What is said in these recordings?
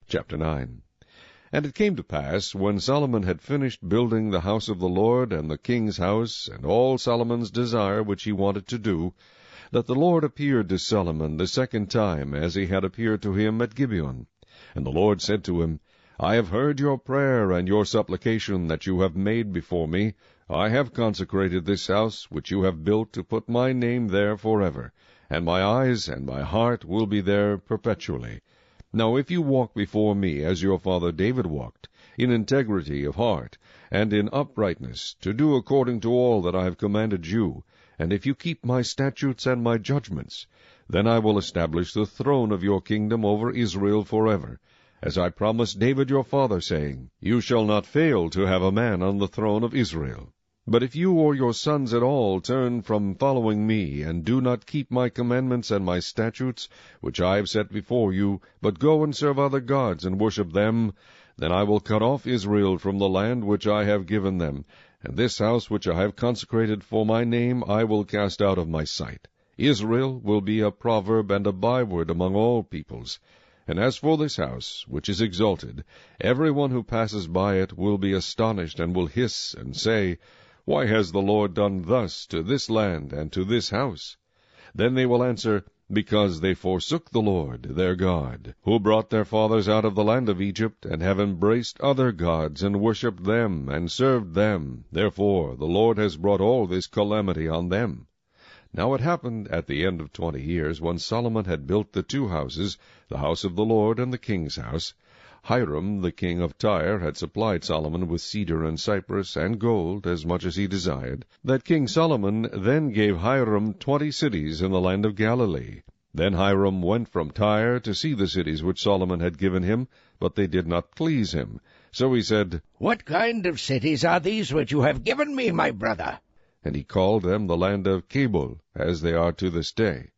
Chapter 9. And it came to pass, when Solomon had finished building the house of the Lord, and the king's house, and all Solomon's desire which he wanted to do, that the Lord appeared to Solomon the second time, as he had appeared to him at Gibeon. And the Lord said to him, I have heard your prayer and your supplication that you have made before me. I have consecrated this house which you have built to put my name there forever, and my eyes and my heart will be there perpetually. Now if you walk before me as your father David walked, in integrity of heart, and in uprightness, to do according to all that I have commanded you, and if you keep my statutes and my judgments, then I will establish the throne of your kingdom over Israel forever, as I promised David your father, saying, You shall not fail to have a man on the throne of Israel. But if you or your sons at all turn from following me, and do not keep my commandments and my statutes, which I have set before you, but go and serve other gods, and worship them, then I will cut off Israel from the land which I have given them, and this house which I have consecrated for my name I will cast out of my sight. Israel will be a proverb and a byword among all peoples. And as for this house, which is exalted, every one who passes by it will be astonished, and will hiss and say, Why has the Lord done thus to this land and to this house? Then they will answer, Because they forsook the Lord their God, who brought their fathers out of the land of Egypt, and have embraced other gods, and worshipped them, and served them. Therefore the Lord has brought all this calamity on them. Now it happened at the end of 20 years, when Solomon had built the 2 houses, the house of the Lord and the king's house. Hiram the king of Tyre had supplied Solomon with cedar and cypress and gold, as much as he desired. That King Solomon then gave Hiram 20 cities in the land of Galilee. Then Hiram went from Tyre to see the cities which Solomon had given him, but they did not please him. So he said, What kind of cities are these which you have given me, my brother? And he called them the land of Cabul, as they are to this day.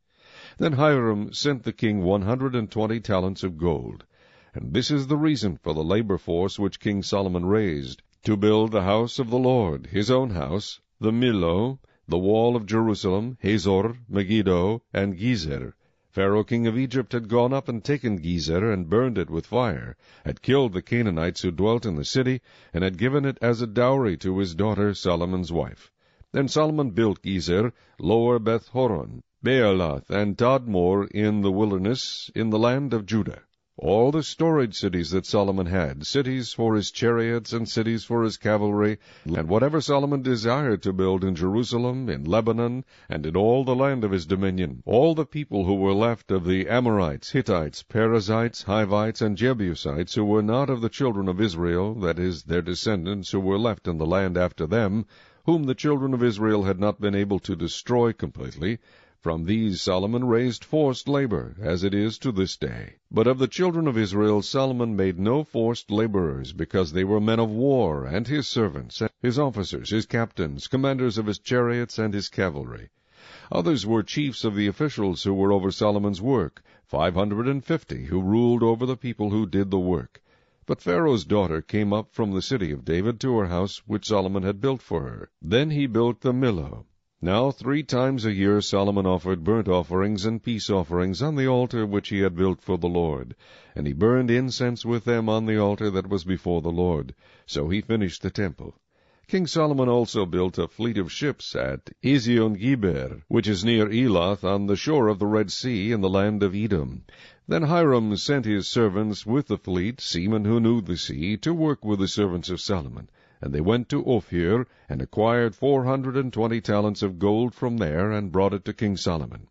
Then Hiram sent the king 120 talents of gold. And this is the reason for the labor force which King Solomon raised, to build the house of the Lord, his own house, the Millo, the wall of Jerusalem, Hazor, Megiddo, and Gezer. Pharaoh king of Egypt had gone up and taken Gezer, and burned it with fire, had killed the Canaanites who dwelt in the city, and had given it as a dowry to his daughter Solomon's wife. Then Solomon built Gezer, Lower Beth-horon, Baalath, and Tadmor in the wilderness, in the land of Judah. All the storage cities that Solomon had, cities for his chariots and cities for his cavalry, and whatever Solomon desired to build in Jerusalem, in Lebanon, and in all the land of his dominion, all the people who were left of the Amorites, Hittites, Perizzites, Hivites, and Jebusites, who were not of the children of Israel, that is, their descendants who were left in the land after them, whom the children of Israel had not been able to destroy completely, from these Solomon raised forced labor, as it is to this day. But of the children of Israel Solomon made no forced laborers, because they were men of war, and his servants, his officers, his captains, commanders of his chariots and his cavalry. Others were chiefs of the officials who were over Solomon's work, 550, who ruled over the people who did the work. But Pharaoh's daughter came up from the city of David to her house, which Solomon had built for her. Then he built the Millo. Now 3 times a year Solomon offered burnt offerings and peace offerings on the altar which he had built for the Lord, and he burned incense with them on the altar that was before the Lord. So he finished the temple. King Solomon also built a fleet of ships at Ezion-Geber, which is near Elath, on the shore of the Red Sea, in the land of Edom. Then Hiram sent his servants with the fleet, seamen who knew the sea, to work with the servants of Solomon. And they went to Ophir, and acquired 420 talents of gold from there, and brought it to King Solomon.